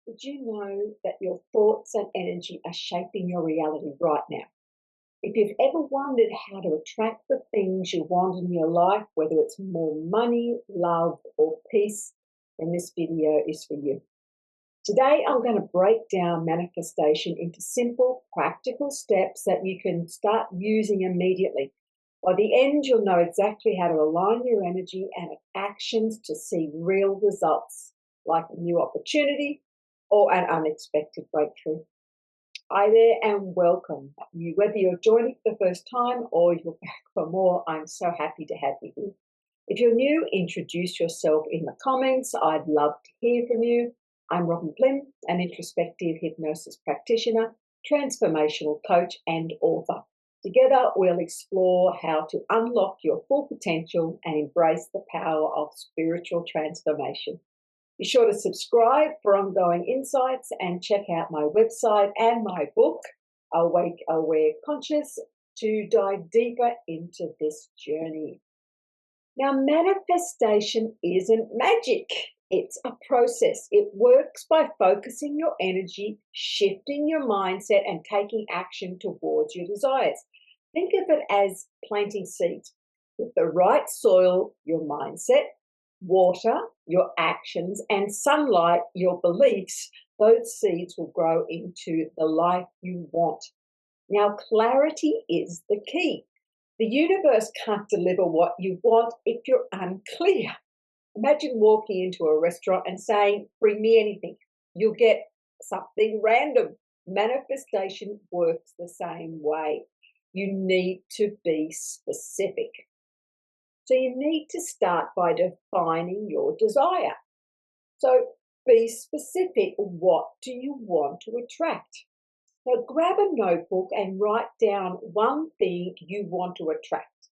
Did you know that your thoughts and energy are shaping your reality right now? If you've ever wondered how to attract the things you want in your life, whether it's more money, love, or peace, then this video is for you. Today, I'm going to break down manifestation into simple, practical steps that you can start using immediately. By the end, you'll know exactly how to align your energy and actions to see real results, like a new opportunity or an unexpected breakthrough. Hi there and welcome. Whether you're joining for the first time or you're back for more, I'm so happy to have you here. If you're new, introduce yourself in the comments. I'd love to hear from you. I'm Robin Plim, an introspective hypnosis practitioner, transformational coach, and author. Together, we'll explore how to unlock your full potential and embrace the power of spiritual transformation. Be sure to subscribe for ongoing insights and check out my website and my book, Awake, Aware, Conscious, to dive deeper into this journey. Now, manifestation isn't magic. It's a process. It works by focusing your energy, shifting your mindset, and taking action towards your desires. Think of it as planting seeds. With the right soil, your mindset, water, your actions, and sunlight, your beliefs, those seeds will grow into the life you want. Now, clarity is the key. The universe can't deliver what you want if you're unclear. Imagine walking into a restaurant and saying, "Bring me anything." You'll get something random. Manifestation works the same way. You need to be specific. So you need to start by defining your desire. So be specific. What do you want to attract? So grab a notebook and write down one thing you want to attract.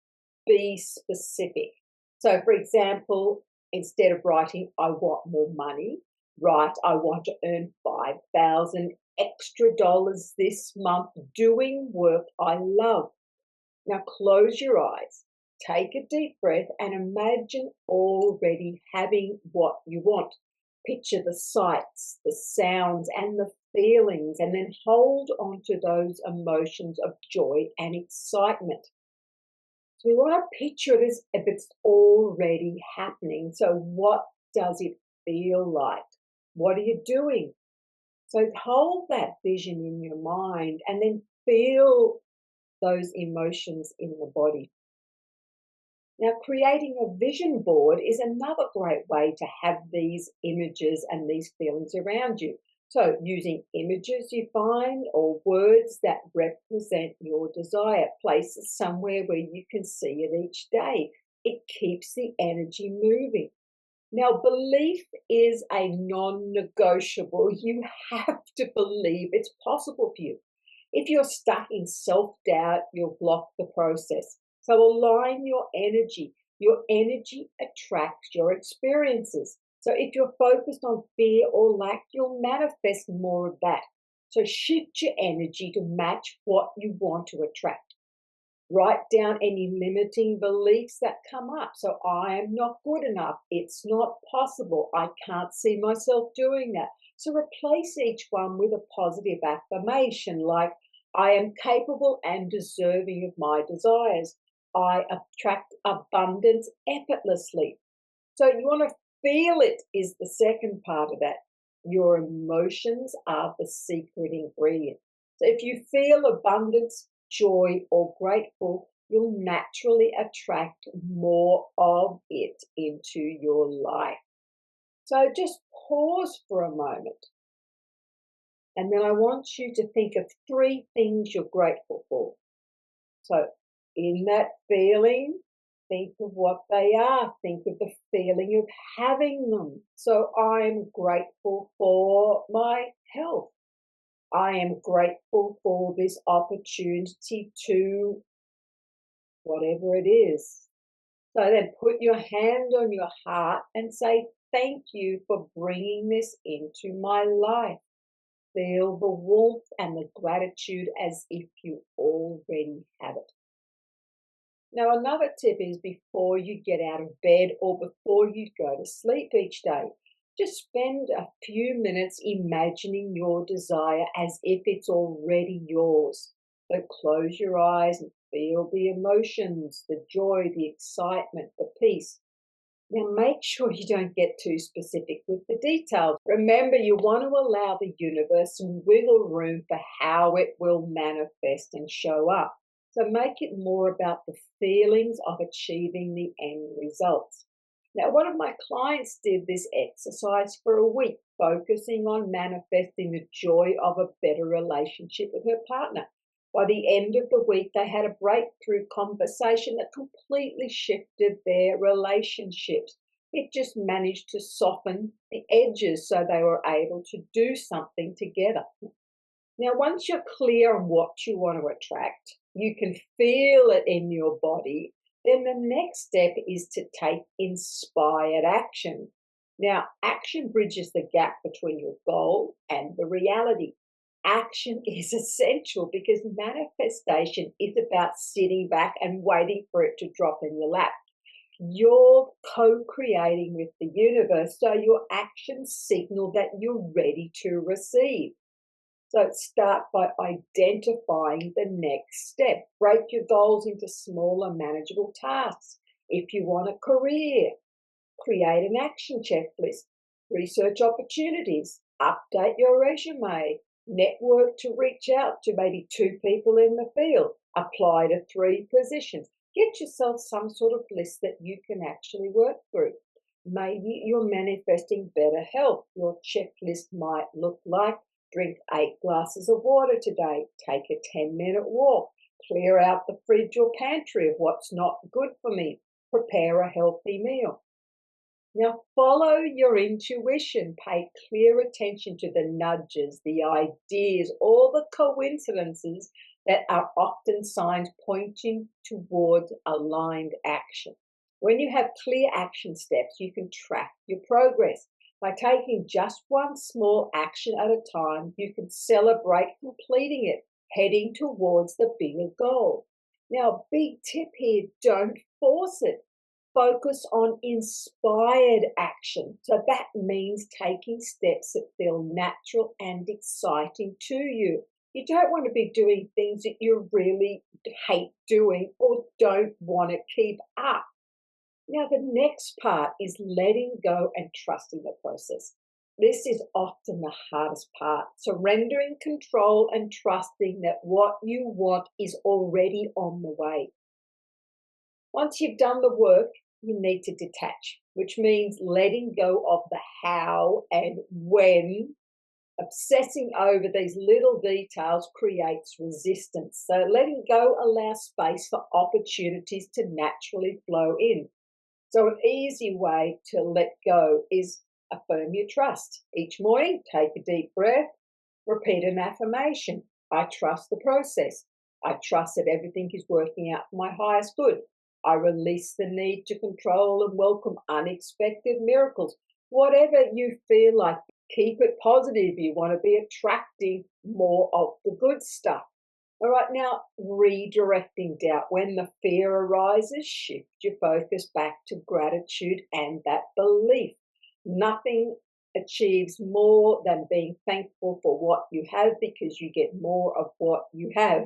Be specific. So, for example, instead of writing, "I want more money," write, "I want to earn 5,000 extra dollars this month doing work I love." Now close your eyes, take a deep breath, and imagine already having what you want. Picture the sights, the sounds, and the feelings, and then hold on to those emotions of joy and excitement. So we want to picture it as if it's already happening. So what does it feel like? What are you doing? So hold that vision in your mind and then feel those emotions in the body. Now, creating a vision board is another great way to have these images and these feelings around you. So, using images you find or words that represent your desire, places somewhere where you can see it each day. It keeps the energy moving. Now, belief is a non negotiable. You have to believe it's possible for you. If you're stuck in self doubt, you'll block the process. So, align your energy. Your energy attracts your experiences. So, if you're focused on fear or lack, you'll manifest more of that. So, shift your energy to match what you want to attract. Write down any limiting beliefs that come up. So, "I am not good enough. It's not possible. I can't see myself doing that." So, replace each one with a positive affirmation like, "I am capable and deserving of my desires. I attract abundance effortlessly." So, you want to feel it, is the second part of that. Your emotions are the secret ingredient. So, if you feel abundance, joy, or grateful, you'll naturally attract more of it into your life. So just pause for a moment. And then I want you to think of three things you're grateful for. So in that feeling, think of what they are. Think of the feeling of having them. So I'm grateful for my health. I am grateful for this opportunity to whatever it is. So then put your hand on your heart and say, "Thank you for bringing this into my life." Feel the warmth and the gratitude as if you already have it. Now, another tip is before you get out of bed or before you go to sleep each day, Just spend a few minutes imagining your desire as if it's already yours. So close your eyes and feel the emotions, the joy, the excitement, the peace. Now, make sure you don't get too specific with the details. Remember, you want to allow the universe some wiggle room for how it will manifest and show up. So, make it more about the feelings of achieving the end results. Now, one of my clients did this exercise for a week, focusing on manifesting the joy of a better relationship with her partner. By the end of the week, they had a breakthrough conversation that completely shifted their relationships. It just managed to soften the edges so they were able to do something together. Now, once you're clear on what you want to attract, you can feel it in your body, then the next step is to take inspired action. Now, action bridges the gap between your goal and the reality. Action is essential because manifestation is about sitting back and waiting for it to drop in your lap. You're co creating with the universe, so your actions signal that you're ready to receive. So start by identifying the next step. Break your goals into smaller, manageable tasks. If you want a career, create an action checklist, research opportunities, update your resume, network to reach out to maybe 2 people in the field, apply to 3 positions. Get yourself some sort of list that you can actually work through. Maybe you're manifesting better health. Your checklist might look like drink 8 glasses of water today, take a 10-minute walk, clear out the fridge or pantry of what's not good for me, prepare a healthy meal. Now, follow your intuition. Pay clear attention to the nudges, the ideas, all the coincidences that are often signs pointing towards aligned action. When you have clear action steps, you can track your progress. By taking just one small action at a time, you can celebrate completing it, heading towards the bigger goal. Now, a big tip here, don't force it. Focus on inspired action. So that means taking steps that feel natural and exciting to you. You don't want to be doing things that you really hate doing or don't want to keep up. Now, the next part is letting go and trusting the process. This is often the hardest part, surrendering control and trusting that what you want is already on the way. Once you've done the work, you need to detach, which means letting go of the how and when. Obsessing over these little details creates resistance. So letting go allows space for opportunities to naturally flow in. So an easy way to let go is affirm your trust. Each morning, take a deep breath, repeat an affirmation. I trust the process. I trust that everything is working out for my highest good. I release the need to control and welcome unexpected miracles. Whatever you feel like, keep it positive. You want to be attracting more of the good stuff. All right, now redirecting doubt. When the fear arises, shift your focus back to gratitude and that belief. Nothing achieves more than being thankful for what you have because you get more of what you have.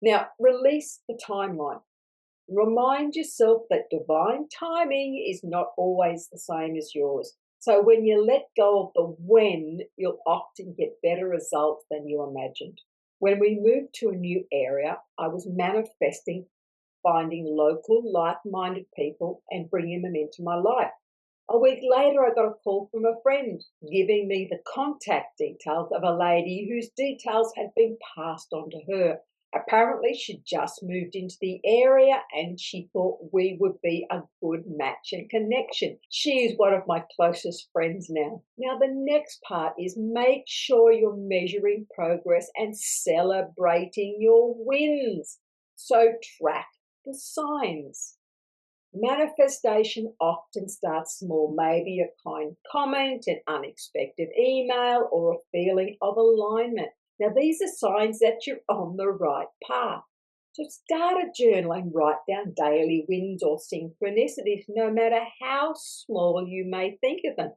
Now, release the timeline. Remind yourself that divine timing is not always the same as yours. So when you let go of the when, you'll often get better results than you imagined. When we moved to a new area, I was manifesting finding local, like minded people and bringing them into my life. A week later, I got a call from a friend giving me the contact details of a lady whose details had been passed on to her. Apparently, she'd just moved into the area and she thought we would be a good match and connection. She is one of my closest friends now. Now, the next part is make sure you're measuring progress and celebrating your wins. So track the signs. Manifestation often starts small, maybe a kind comment, an unexpected email, or a feeling of alignment. Now, these are signs that you're on the right path. So start a journal and write down daily wins or synchronicities, no matter how small you may think of them.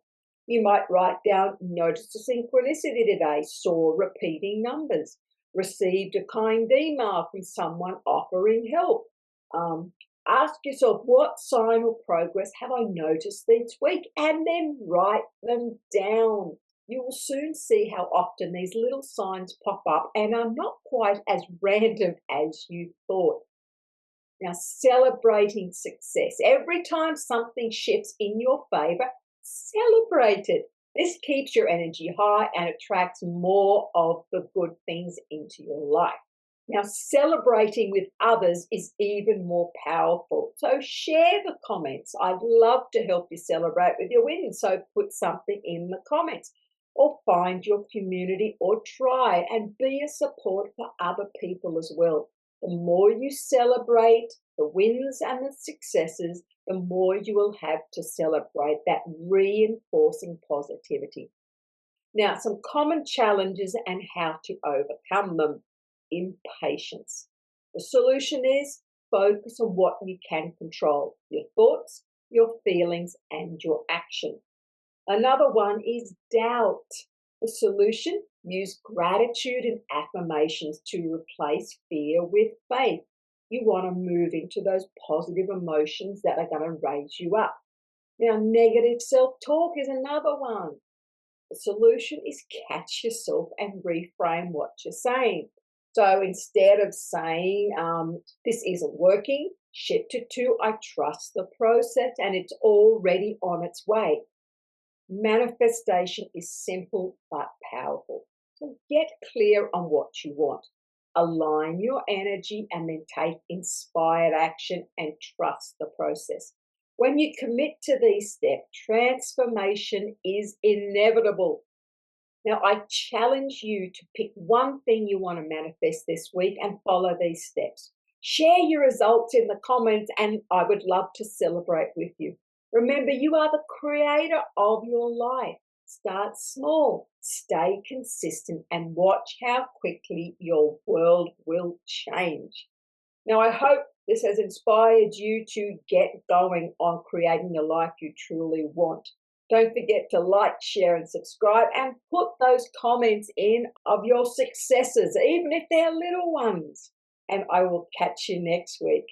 You might write down, noticed a synchronicity today, saw repeating numbers, received a kind email from someone offering help. Um, Ask yourself, what sign or progress have I noticed each week? And then write them down. You will soon see how often these little signs pop up and are not quite as random as you thought. Now, celebrating success. Every time something shifts in your favor, celebrate it. This keeps your energy high and attracts more of the good things into your life. Now, celebrating with others is even more powerful. So, share the comments. I'd love to help you celebrate with your wins. So, put something in the comments or find your community or try and be a support for other people as well. The more you celebrate the wins and the successes, the more you will have to celebrate, that reinforcing positivity. Now, some common challenges and how to overcome them. Impatience. The solution is focus on what you can control, your thoughts, your feelings, and your action. Another one is doubt. The solution, use gratitude and affirmations to replace fear with faith. You want to move into those positive emotions that are going to raise you up. Now, negative self talk is another one. The solution is catch yourself and reframe what you're saying. So instead of saying, this isn't working, shift it to, I trust the process and it's already on its way. Manifestation is simple but powerful. So get clear on what you want. Align your energy and then take inspired action and trust the process. When you commit to these steps, transformation is inevitable. Now, I challenge you to pick one thing you want to manifest this week and follow these steps. Share your results in the comments, and I would love to celebrate with you. Remember, you are the creator of your life. Start small, stay consistent, and watch how quickly your world will change. Now, I hope this has inspired you to get going on creating the life you truly want. Don't forget to like, share, and subscribe, and put those comments in of your successes, even if they're little ones. And I will catch you next week.